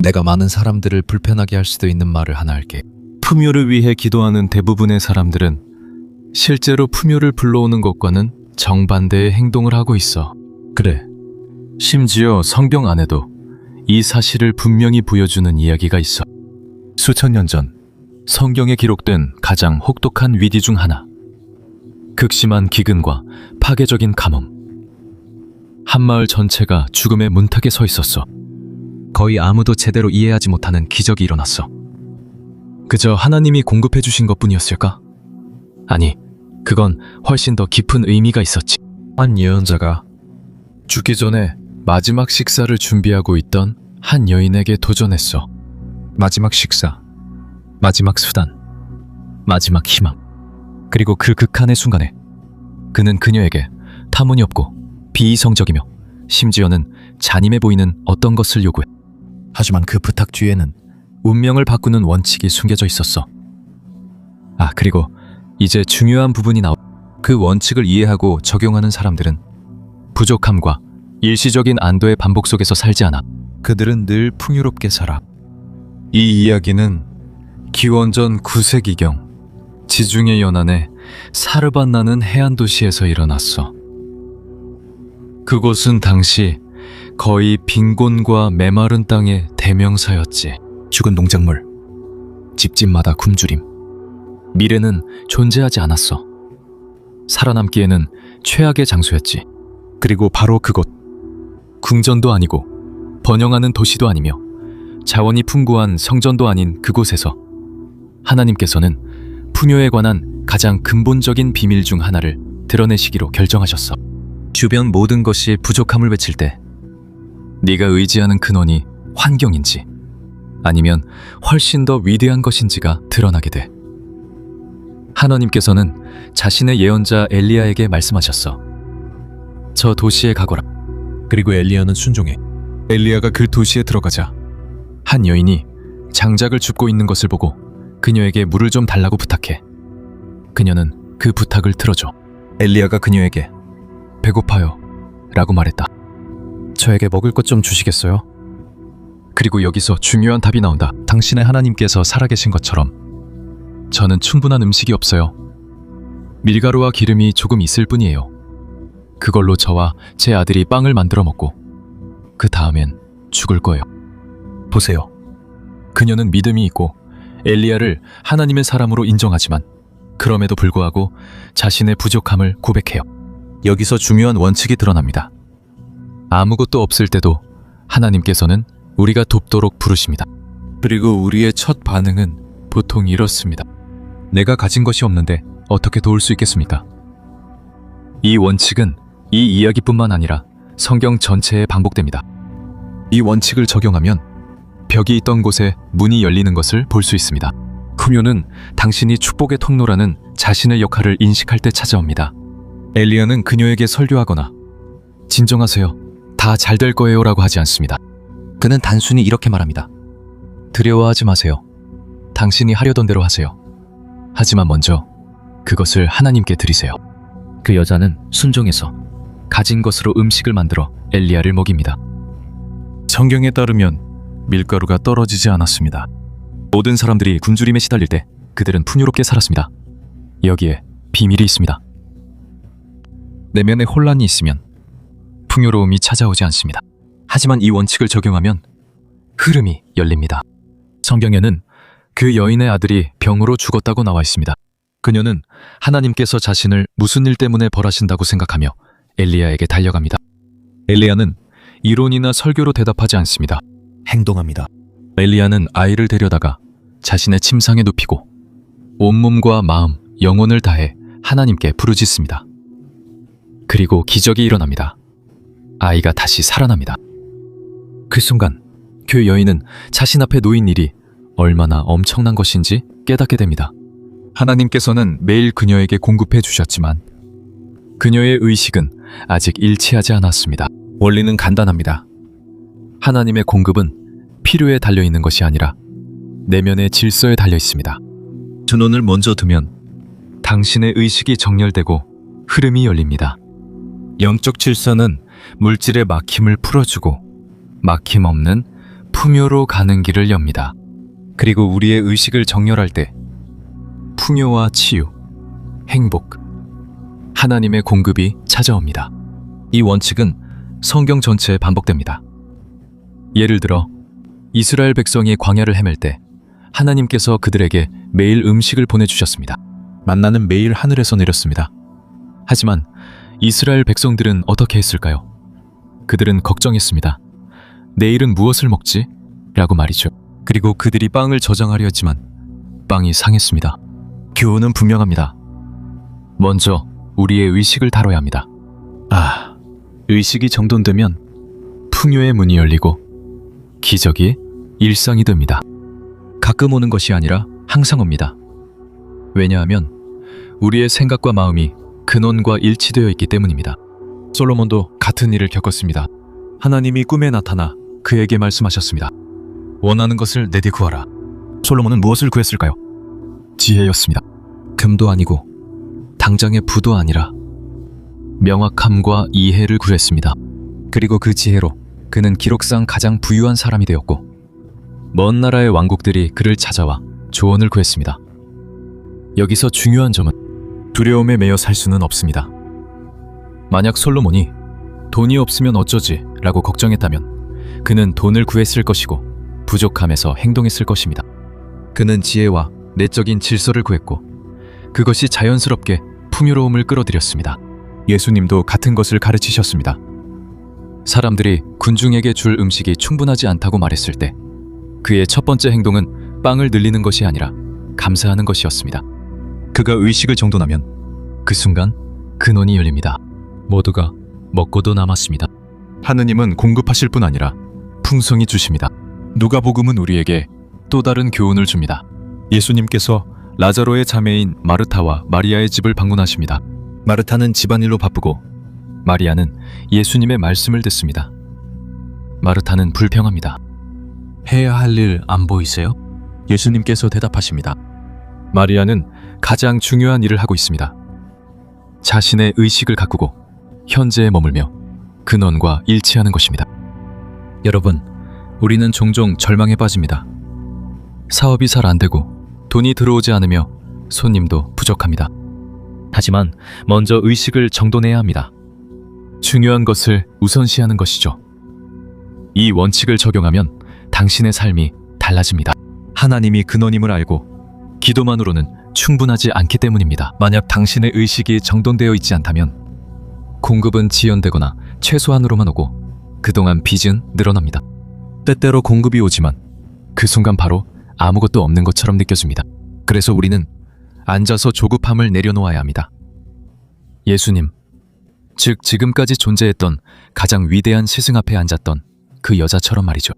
내가 많은 사람들을 불편하게 할 수도 있는 말을 하나 할게. 푸묘를 위해 기도하는 대부분의 사람들은 실제로 푸묘를 불러오는 것과는 정반대의 행동을 하고 있어. 그래. 심지어 성경 안에도 이 사실을 분명히 보여주는 이야기가 있어. 수천 년 전 성경에 기록된 가장 혹독한 위기 중 하나. 극심한 기근과 파괴적인 가뭄. 한 마을 전체가 죽음의 문턱에 서 있었어. 거의 아무도 제대로 이해하지 못하는 기적이 일어났어. 그저 하나님이 공급해 주신 것뿐이었을까? 아니, 그건 훨씬 더 깊은 의미가 있었지. 한 예언자가 죽기 전에 마지막 식사를 준비하고 있던 한 여인에게 도전했어. 마지막 식사, 마지막 수단, 마지막 희망. 그리고 그 극한의 순간에 그는 그녀에게 터무니없고 비이성적이며 심지어는 잔인해 보이는 어떤 것을 요구해. 하지만 그 부탁 뒤에는 운명을 바꾸는 원칙이 숨겨져 있었어. 아, 그리고 이제 중요한 부분이 나오. 그 원칙을 이해하고 적용하는 사람들은 부족함과 일시적인 안도의 반복 속에서 살지 않아. 그들은 늘 풍요롭게 살아. 이 이야기는 기원전 9세기경 지중해 연안의 사르반나는 해안 도시에서 일어났어. 그곳은 당시 거의 빈곤과 메마른 땅의 대명사였지. 죽은 농작물, 집집마다 굶주림. 미래는 존재하지 않았어. 살아남기에는 최악의 장소였지. 그리고 바로 그곳. 궁전도 아니고 번영하는 도시도 아니며 자원이 풍부한 성전도 아닌 그곳에서 하나님께서는 푸뇨에 관한 가장 근본적인 비밀 중 하나를 드러내시기로 결정하셨어. 주변 모든 것이 부족함을 외칠 때 네가 의지하는 근원이 환경인지 아니면 훨씬 더 위대한 것인지가 드러나게 돼. 하나님께서는 자신의 예언자 엘리야에게 말씀하셨어. 저 도시에 가거라. 그리고 엘리야는 순종해. 엘리야가 그 도시에 들어가자 한 여인이 장작을 줍고 있는 것을 보고 그녀에게 물을 좀 달라고 부탁해. 그녀는 그 부탁을 들어줘. 엘리야가 그녀에게 배고파요 라고 말했다. 저에게 먹을 것 좀 주시겠어요? 그리고 여기서 중요한 답이 나온다. 당신의 하나님께서 살아계신 것처럼 저는 충분한 음식이 없어요. 밀가루와 기름이 조금 있을 뿐이에요. 그걸로 저와 제 아들이 빵을 만들어 먹고 그 다음엔 죽을 거예요. 보세요. 그녀는 믿음이 있고 엘리야를 하나님의 사람으로 인정하지만 그럼에도 불구하고 자신의 부족함을 고백해요. 여기서 중요한 원칙이 드러납니다. 아무것도 없을 때도 하나님께서는 우리가 돕도록 부르십니다. 그리고 우리의 첫 반응은 보통 이렇습니다. 내가 가진 것이 없는데 어떻게 도울 수 있겠습니까? 이 원칙은 이 이야기뿐만 아니라 성경 전체에 반복됩니다. 이 원칙을 적용하면 벽이 있던 곳에 문이 열리는 것을 볼 수 있습니다. 푸뇨는 당신이 축복의 통로라는 자신의 역할을 인식할 때 찾아옵니다. 엘리야는 그녀에게 설교하거나 진정하세요, 다 잘 될 거예요 라고 하지 않습니다. 그는 단순히 이렇게 말합니다. 두려워하지 마세요. 당신이 하려던 대로 하세요. 하지만 먼저 그것을 하나님께 드리세요. 그 여자는 순종해서 가진 것으로 음식을 만들어 엘리야를 먹입니다. 성경에 따르면 밀가루가 떨어지지 않았습니다. 모든 사람들이 굶주림에 시달릴 때 그들은 풍요롭게 살았습니다. 여기에 비밀이 있습니다. 내면에 혼란이 있으면 풍요로움이 찾아오지 않습니다. 하지만 이 원칙을 적용하면 흐름이 열립니다. 성경에는 그 여인의 아들이 병으로 죽었다고 나와 있습니다. 그녀는 하나님께서 자신을 무슨 일 때문에 벌하신다고 생각하며 엘리야에게 달려갑니다. 엘리야는 이론이나 설교로 대답하지 않습니다. 행동합니다. 엘리야는 아이를 데려다가 자신의 침상에 눕히고 온몸과 마음, 영혼을 다해 하나님께 부르짖습니다. 그리고 기적이 일어납니다. 아이가 다시 살아납니다. 그 순간 그 여인은 자신 앞에 놓인 일이 얼마나 엄청난 것인지 깨닫게 됩니다. 하나님께서는 매일 그녀에게 공급해 주셨지만 그녀의 의식은 아직 일치하지 않았습니다. 원리는 간단합니다. 하나님의 공급은 필요에 달려있는 것이 아니라 내면의 질서에 달려 있습니다. 근원을 먼저 두면 당신의 의식이 정렬되고 흐름이 열립니다. 영적 질서는 물질의 막힘을 풀어주고 막힘 없는 풍요로 가는 길을 엽니다. 그리고 우리의 의식을 정렬할 때 풍요와 치유, 행복, 하나님의 공급이 찾아옵니다. 이 원칙은 성경 전체에 반복됩니다. 예를 들어 이스라엘 백성이 광야를 헤맬 때 하나님께서 그들에게 매일 음식을 보내주셨습니다. 만나는 매일 하늘에서 내렸습니다. 하지만 이스라엘 백성들은 어떻게 했을까요? 그들은 걱정했습니다. 내일은 무엇을 먹지? 라고 말이죠. 그리고 그들이 빵을 저장하려 했지만 빵이 상했습니다. 교훈은 분명합니다. 먼저 우리의 의식을 다뤄야 합니다. 의식이 정돈되면 풍요의 문이 열리고 기적이 일상이 됩니다. 가끔 오는 것이 아니라 항상 옵니다. 왜냐하면 우리의 생각과 마음이 근원과 일치되어 있기 때문입니다. 솔로몬도 같은 일을 겪었습니다. 하나님이 꿈에 나타나 그에게 말씀하셨습니다. 원하는 것을 내게 구하라. 솔로몬은 무엇을 구했을까요? 지혜였습니다. 금도 아니고 당장의 부도 아니라 명확함과 이해를 구했습니다. 그리고 그 지혜로 그는 기록상 가장 부유한 사람이 되었고 먼 나라의 왕국들이 그를 찾아와 조언을 구했습니다. 여기서 중요한 점은 두려움에 매여 살 수는 없습니다. 만약 솔로몬이 돈이 없으면 어쩌지 라고 걱정했다면 그는 돈을 구했을 것이고 부족함에서 행동했을 것입니다. 그는 지혜와 내적인 질서를 구했고 그것이 자연스럽게 풍요로움을 끌어들였습니다. 예수님도 같은 것을 가르치셨습니다. 사람들이 군중에게 줄 음식이 충분하지 않다고 말했을 때 그의 첫 번째 행동은 빵을 늘리는 것이 아니라 감사하는 것이었습니다. 그가 의식을 정돈하면 그 순간 근원이 열립니다. 모두가 먹고도 남았습니다. 하느님은 공급하실 뿐 아니라 풍성히 주십니다. 누가복음은 우리에게 또 다른 교훈을 줍니다. 예수님께서 라자로의 자매인 마르타와 마리아의 집을 방문하십니다. 마르타는 집안일로 바쁘고 마리아는 예수님의 말씀을 듣습니다. 마르타는 불평합니다. 해야 할 일 안 보이세요? 예수님께서 대답하십니다. 마리아는 가장 중요한 일을 하고 있습니다. 자신의 의식을 가꾸고 현재에 머물며 근원과 일치하는 것입니다. 여러분, 우리는 종종 절망에 빠집니다. 사업이 잘 안 되고 돈이 들어오지 않으며 손님도 부족합니다. 하지만 먼저 의식을 정돈해야 합니다. 중요한 것을 우선시하는 것이죠. 이 원칙을 적용하면 당신의 삶이 달라집니다. 하나님이 근원임을 알고 기도만으로는 충분하지 않기 때문입니다. 만약 당신의 의식이 정돈되어 있지 않다면 공급은 지연되거나 최소한으로만 오고 그동안 빚은 늘어납니다. 때때로 공급이 오지만 그 순간 바로 아무것도 없는 것처럼 느껴집니다. 그래서 우리는 앉아서 조급함을 내려놓아야 합니다. 예수님, 즉 지금까지 존재했던 가장 위대한 스승 앞에 앉았던 그 여자처럼 말이죠.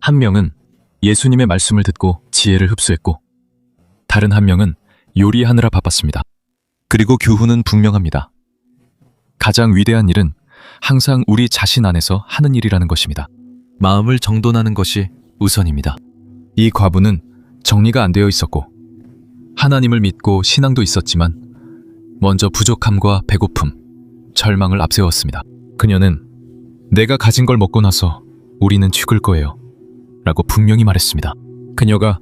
한 명은 예수님의 말씀을 듣고 지혜를 흡수했고 다른 한 명은 요리하느라 바빴습니다. 그리고 교훈은 분명합니다. 가장 위대한 일은 항상 우리 자신 안에서 하는 일이라는 것입니다. 마음을 정돈하는 것이 우선입니다. 이 과부는 정리가 안 되어 있었고 하나님을 믿고 신앙도 있었지만 먼저 부족함과 배고픔, 절망을 앞세웠습니다. 그녀는 내가 가진 걸 먹고 나서 우리는 죽을 거예요 라고 분명히 말했습니다. 그녀가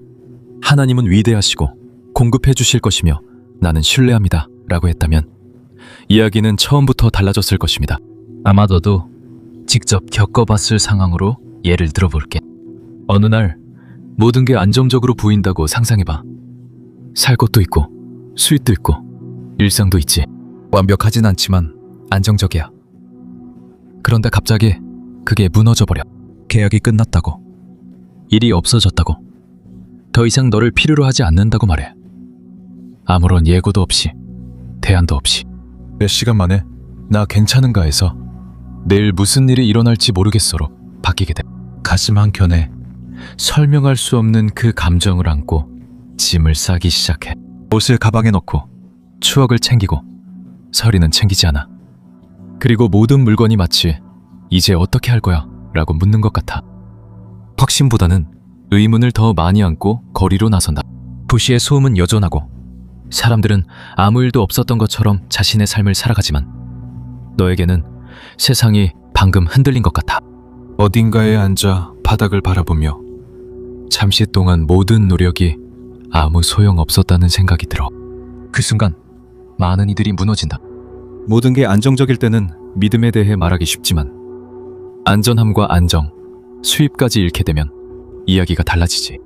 하나님은 위대하시고 공급해 주실 것이며 나는 신뢰합니다 라고 했다면 이야기는 처음부터 달라졌을 것입니다. 아마 너도 직접 겪어봤을 상황으로 예를 들어볼게. 어느 날 모든 게 안정적으로 보인다고 상상해봐. 살 것도 있고 수입도 있고 일상도 있지. 완벽하진 않지만 안정적이야. 그런데 갑자기 그게 무너져버려. 계약이 끝났다고, 일이 없어졌다고, 더 이상 너를 필요로 하지 않는다고 말해. 아무런 예고도 없이, 대안도 없이. 몇 시간 만에 나 괜찮은가 해서 내일 무슨 일이 일어날지 모르겠어로 바뀌게 돼. 가슴 한켠에 설명할 수 없는 그 감정을 안고 짐을 싸기 시작해. 옷을 가방에 넣고 추억을 챙기고 서리는 챙기지 않아. 그리고 모든 물건이 마치 이제 어떻게 할 거야? 라고 묻는 것 같아. 확신보다는 의문을 더 많이 안고 거리로 나선다. 도시의 소음은 여전하고 사람들은 아무 일도 없었던 것처럼 자신의 삶을 살아가지만 너에게는 세상이 방금 흔들린 것 같아. 어딘가에 앉아 바닥을 바라보며 잠시 동안 모든 노력이 아무 소용없었다는 생각이 들어. 그 순간 많은 이들이 무너진다. 모든 게 안정적일 때는 믿음에 대해 말하기 쉽지만 안전함과 안정, 수입까지 잃게 되면 이야기가 달라지지.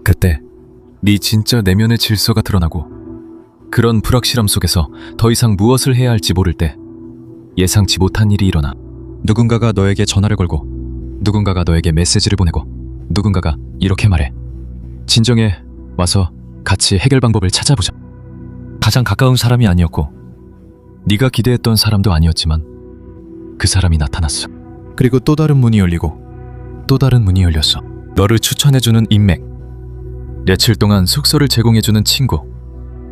그때 네 진짜 내면의 질서가 드러나고 그런 불확실함 속에서 더 이상 무엇을 해야 할지 모를 때 예상치 못한 일이 일어나. 누군가가 너에게 전화를 걸고 누군가가 너에게 메시지를 보내고 누군가가 이렇게 말해. 진정해, 와서 같이 해결 방법을 찾아보자. 가장 가까운 사람이 아니었고 네가 기대했던 사람도 아니었지만 그 사람이 나타났어. 그리고 또 다른 문이 열리고 또 다른 문이 열렸어. 너를 추천해주는 인맥, 며칠 동안 숙소를 제공해주는 친구,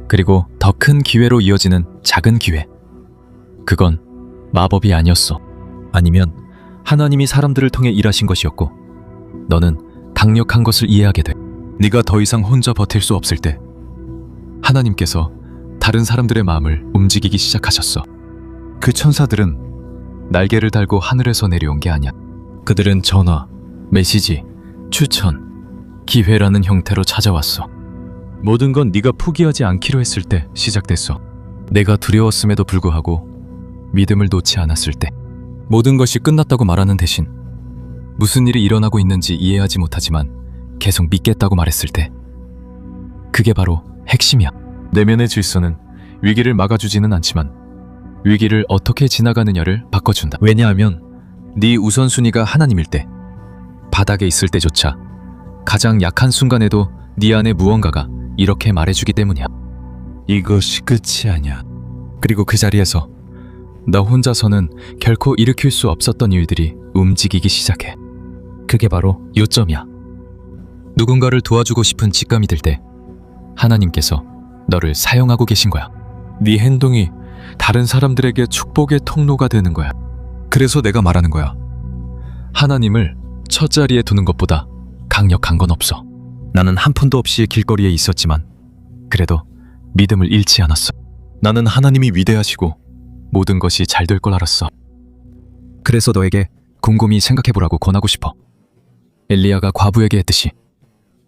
그리고 더 큰 기회로 이어지는 작은 기회. 그건 마법이 아니었어. 아니면 하나님이 사람들을 통해 일하신 것이었고 너는 강력한 것을 이해하게 돼. 네가 더 이상 혼자 버틸 수 없을 때 하나님께서 다른 사람들의 마음을 움직이기 시작하셨어. 그 천사들은 날개를 달고 하늘에서 내려온 게 아니야. 그들은 전화, 메시지, 추천, 기회라는 형태로 찾아왔어. 모든 건 네가 포기하지 않기로 했을 때 시작됐어. 내가 두려웠음에도 불구하고 믿음을 놓지 않았을 때. 모든 것이 끝났다고 말하는 대신 무슨 일이 일어나고 있는지 이해하지 못하지만 계속 믿겠다고 말했을 때. 그게 바로 핵심이야. 내면의 질서는 위기를 막아주지는 않지만 위기를 어떻게 지나가느냐를 바꿔준다. 왜냐하면 네 우선순위가 하나님일 때, 바닥에 있을 때조차 가장 약한 순간에도 네 안에 무언가가 이렇게 말해주기 때문이야. 이것이 끝이 아니야. 그리고 그 자리에서 나 혼자서는 결코 일으킬 수 없었던 일들이 움직이기 시작해. 그게 바로 요점이야. 누군가를 도와주고 싶은 직감이 들 때 하나님께서 너를 사용하고 계신 거야. 네 행동이 다른 사람들에게 축복의 통로가 되는 거야. 그래서 내가 말하는 거야. 하나님을 첫 자리에 두는 것보다 강력한 건 없어. 나는 한 푼도 없이 길거리에 있었지만 그래도 믿음을 잃지 않았어. 나는 하나님이 위대하시고 모든 것이 잘 될 걸 알았어. 그래서 너에게 곰곰이 생각해보라고 권하고 싶어. 엘리야가 과부에게 했듯이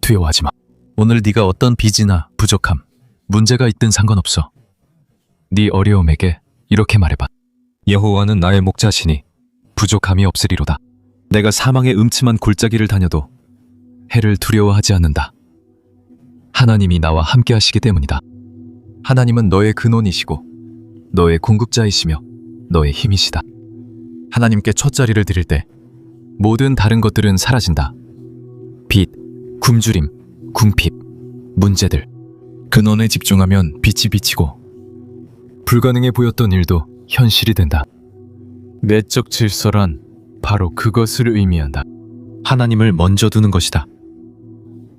두려워하지 마. 오늘 네가 어떤 빚이나 부족함, 문제가 있든 상관없어. 네 어려움에게 이렇게 말해봐. 여호와는 나의 목자시니 부족함이 없으리로다. 내가 사망의 음침한 골짜기를 다녀도 해를 두려워하지 않는다. 하나님이 나와 함께 하시기 때문이다. 하나님은 너의 근원이시고 너의 공급자이시며 너의 힘이시다. 하나님께 첫 자리를 드릴 때 모든 다른 것들은 사라진다. 빚, 굶주림, 궁핍, 문제들. 근원에 집중하면 빛이 비치고 불가능해 보였던 일도 현실이 된다. 내적 질서란 바로 그것을 의미한다. 하나님을 먼저 두는 것이다.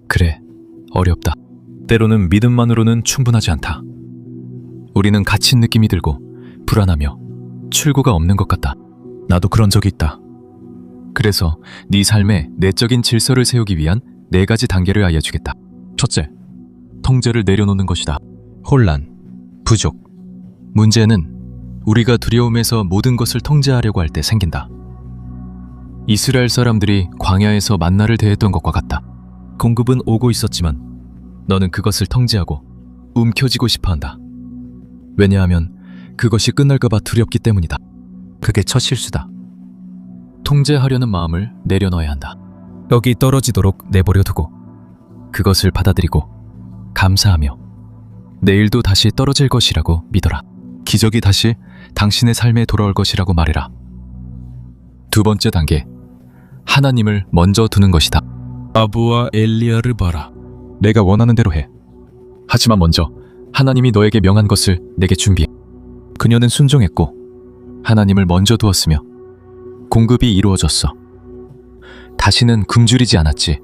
그래, 어렵다. 때로는 믿음만으로는 충분하지 않다. 우리는 갇힌 느낌이 들고 불안하며 출구가 없는 것 같다. 나도 그런 적이 있다. 그래서 네 삶에 내적인 질서를 세우기 위한 4가지 단계를 알려주겠다. 첫째, 통제를 내려놓는 것이다. 혼란, 부족, 문제는 우리가 두려움에서 모든 것을 통제하려고 할 때 생긴다. 이스라엘 사람들이 광야에서 만나를 대했던 것과 같다. 공급은 오고 있었지만 너는 그것을 통제하고 움켜쥐고 싶어한다. 왜냐하면 그것이 끝날까봐 두렵기 때문이다. 그게 첫 실수다. 통제하려는 마음을 내려놓아야 한다. 떡이 떨어지도록 내버려 두고 그것을 받아들이고 감사하며 내일도 다시 떨어질 것이라고 믿어라. 기적이 다시 당신의 삶에 돌아올 것이라고 말해라. 두 번째 단계, 하나님을 먼저 두는 것이다. 아부와 엘리야를 봐라. 내가 원하는 대로 해. 하지만 먼저 하나님이 너에게 명한 것을 내게 준비해. 그녀는 순종했고 하나님을 먼저 두었으며 공급이 이루어졌어. 다시는 굶주리지 않았지.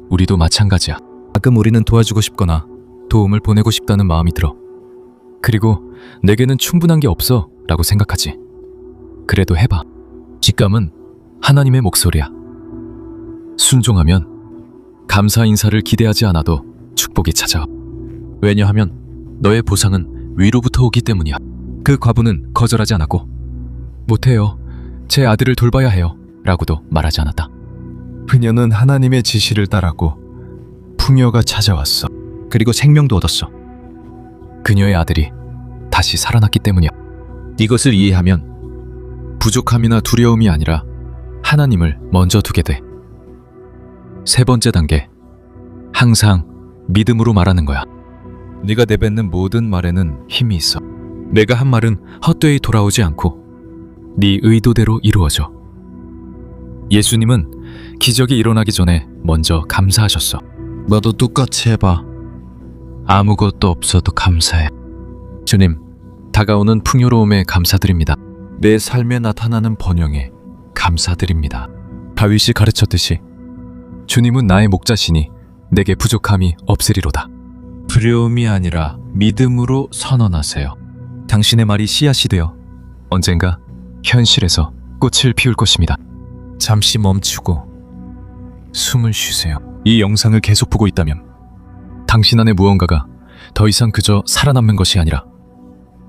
우리도 마찬가지야. 가끔 우리는 도와주고 싶거나 도움을 보내고 싶다는 마음이 들어. 그리고 내게는 충분한 게 없어 라고 생각하지. 그래도 해봐. 직감은 하나님의 목소리야. 순종하면 감사 인사를 기대하지 않아도 축복이 찾아와. 왜냐하면 너의 보상은 위로부터 오기 때문이야. 그 과부는 거절하지 않았고 못해요, 제 아들을 돌봐야 해요 라고도 말하지 않았다. 그녀는 하나님의 지시를 따랐고 풍요가 찾아왔어. 그리고 생명도 얻었어. 그녀의 아들이 다시 살아났기 때문이야. 이것을 이해하면 부족함이나 두려움이 아니라 하나님을 먼저 두게 돼. 세 번째 단계, 항상 믿음으로 말하는 거야. 네가 내뱉는 모든 말에는 힘이 있어. 내가 한 말은 헛되이 돌아오지 않고 네 의도대로 이루어져. 예수님은 기적이 일어나기 전에 먼저 감사하셨어. 너도 똑같이 해봐. 아무것도 없어도 감사해. 주님, 다가오는 풍요로움에 감사드립니다. 내 삶에 나타나는 번영에 감사드립니다. 다윗이 가르쳤듯이 주님은 나의 목자시니 내게 부족함이 없으리로다. 두려움이 아니라 믿음으로 선언하세요. 당신의 말이 씨앗이 되어 언젠가 현실에서 꽃을 피울 것입니다. 잠시 멈추고 숨을 쉬세요. 이 영상을 계속 보고 있다면 당신 안에 무언가가 더 이상 그저 살아남는 것이 아니라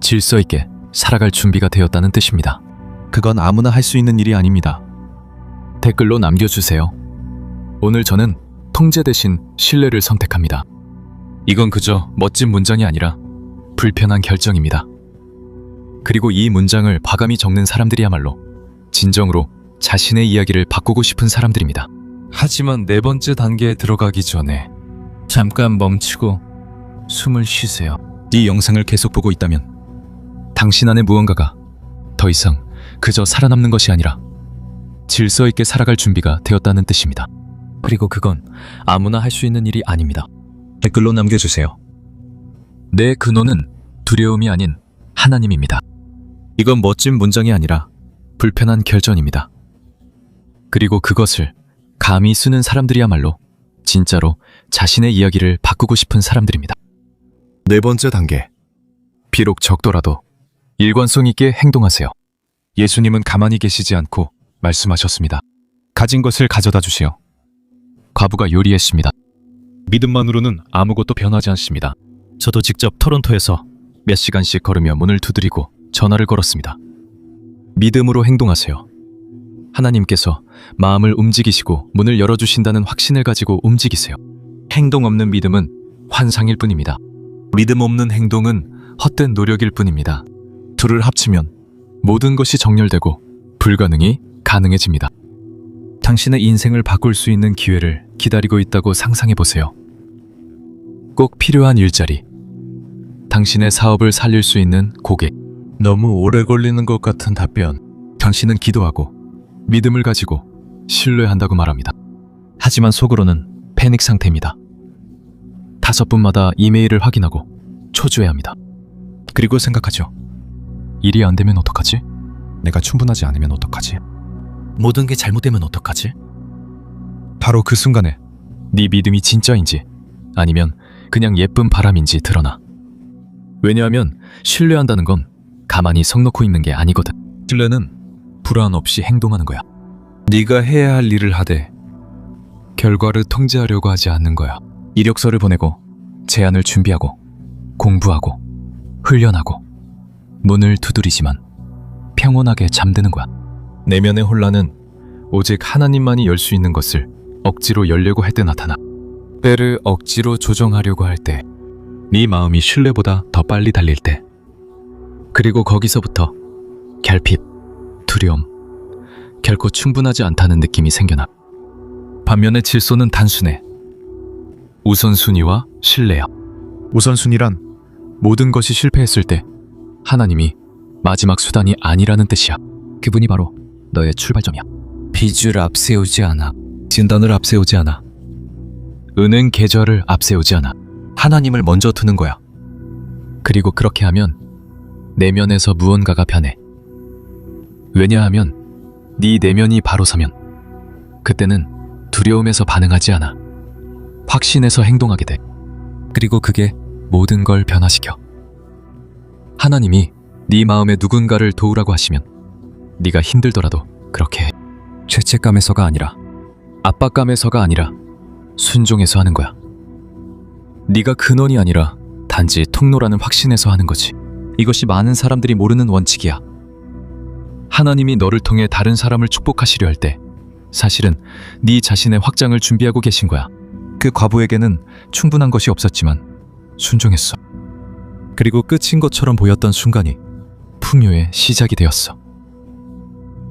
질서 있게 살아갈 준비가 되었다는 뜻입니다. 그건 아무나 할 수 있는 일이 아닙니다. 댓글로 남겨주세요. 오늘 저는 통제 대신 신뢰를 선택합니다. 이건 그저 멋진 문장이 아니라 불편한 결정입니다. 그리고 이 문장을 과감히 적는 사람들이야말로 진정으로 자신의 이야기를 바꾸고 싶은 사람들입니다. 하지만 네 번째 단계에 들어가기 전에 잠깐 멈추고 숨을 쉬세요. 이 영상을 계속 보고 있다면 당신 안에 무언가가 더 이상 그저 살아남는 것이 아니라 질서 있게 살아갈 준비가 되었다는 뜻입니다. 그리고 그건 아무나 할 수 있는 일이 아닙니다. 댓글로 남겨주세요. 내 근원은 두려움이 아닌 하나님입니다. 이건 멋진 문장이 아니라 불편한 결정입니다. 그리고 그것을 감히 쓰는 사람들이야말로 진짜로 자신의 이야기를 바꾸고 싶은 사람들입니다. 네 번째 단계. 비록 적더라도 일관성 있게 행동하세요. 예수님은 가만히 계시지 않고 말씀하셨습니다. 가진 것을 가져다 주시오. 과부가 요리했습니다. 믿음만으로는 아무것도 변하지 않습니다. 저도 직접 토론토에서 몇 시간씩 걸으며 문을 두드리고 전화를 걸었습니다. 믿음으로 행동하세요. 하나님께서 마음을 움직이시고 문을 열어주신다는 확신을 가지고 움직이세요. 행동 없는 믿음은 환상일 뿐입니다. 믿음 없는 행동은 헛된 노력일 뿐입니다. 둘을 합치면 모든 것이 정렬되고 불가능이 가능해집니다. 당신의 인생을 바꿀 수 있는 기회를 기다리고 있다고 상상해보세요. 꼭 필요한 일자리, 당신의 사업을 살릴 수 있는 고객, 너무 오래 걸리는 것 같은 답변. 당신은 기도하고 믿음을 가지고 신뢰한다고 말합니다. 하지만 속으로는 패닉 상태입니다. 5분마다 이메일을 확인하고 초조해야 합니다. 그리고 생각하죠. 일이 안 되면 어떡하지? 내가 충분하지 않으면 어떡하지? 모든 게 잘못되면 어떡하지? 바로 그 순간에 네 믿음이 진짜인지 아니면 그냥 예쁜 바람인지 드러나. 왜냐하면 신뢰한다는 건 가만히 성 놓고 있는 게 아니거든. 신뢰는 불안 없이 행동하는 거야. 네가 해야 할 일을 하되 결과를 통제하려고 하지 않는 거야. 이력서를 보내고 제안을 준비하고 공부하고 훈련하고 문을 두드리지만 평온하게 잠드는 거야. 내면의 혼란은 오직 하나님만이 열 수 있는 것을 억지로 열려고 할 때 나타나. 때를 억지로 조정하려고 할 때, 네 마음이 신뢰보다 더 빨리 달릴 때, 그리고 거기서부터 결핍, 두려움, 결코 충분하지 않다는 느낌이 생겨나. 반면에 질서는 단순해. 우선순위와 신뢰야. 우선순위란 모든 것이 실패했을 때 하나님이 마지막 수단이 아니라는 뜻이야. 그분이 바로 너의 출발점이야. 빚을 앞세우지 않아. 진단을 앞세우지 않아. 은행 계좌를 앞세우지 않아. 하나님을 먼저 두는 거야. 그리고 그렇게 하면 내면에서 무언가가 변해. 왜냐하면 네 내면이 바로 서면 그때는 두려움에서 반응하지 않아. 확신에서 행동하게 돼. 그리고 그게 모든 걸 변화시켜. 하나님이 네 마음에 누군가를 도우라고 하시면 네가 힘들더라도 그렇게 해. 죄책감에서가 아니라 압박감에서가 아니라 순종해서 하는 거야. 네가 근원이 아니라 단지 통로라는 확신에서 하는 거지. 이것이 많은 사람들이 모르는 원칙이야. 하나님이 너를 통해 다른 사람을 축복하시려 할 때 사실은 네 자신의 확장을 준비하고 계신 거야. 그 과부에게는 충분한 것이 없었지만 순종했어. 그리고 끝인 것처럼 보였던 순간이 풍요의 시작이 되었어.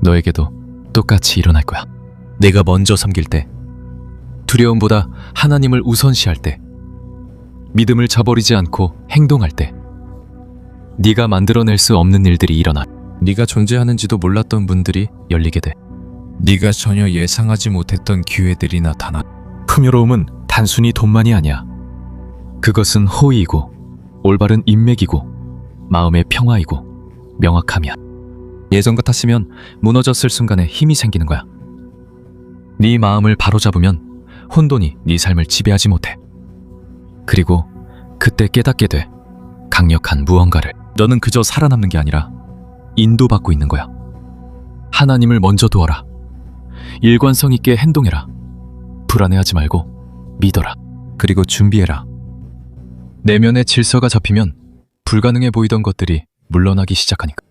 너에게도 똑같이 일어날 거야. 내가 먼저 섬길 때, 두려움보다 하나님을 우선시할 때, 믿음을 저버리지 않고 행동할 때, 네가 만들어낼 수 없는 일들이 일어나. 네가 존재하는지도 몰랐던 문들이 열리게 돼. 네가 전혀 예상하지 못했던 기회들이 나타나. 풍요로움은 단순히 돈만이 아니야. 그것은 호의이고 올바른 인맥이고 마음의 평화이고 명확함이야. 예전 같았으면 무너졌을 순간에 힘이 생기는 거야. 네 마음을 바로잡으면 혼돈이 네 삶을 지배하지 못해. 그리고 그때 깨닫게 돼. 강력한 무언가를. 너는 그저 살아남는 게 아니라 인도받고 있는 거야. 하나님을 먼저 도와라. 일관성 있게 행동해라. 불안해하지 말고 믿어라. 그리고 준비해라. 내면의 질서가 잡히면 불가능해 보이던 것들이 물러나기 시작하니까.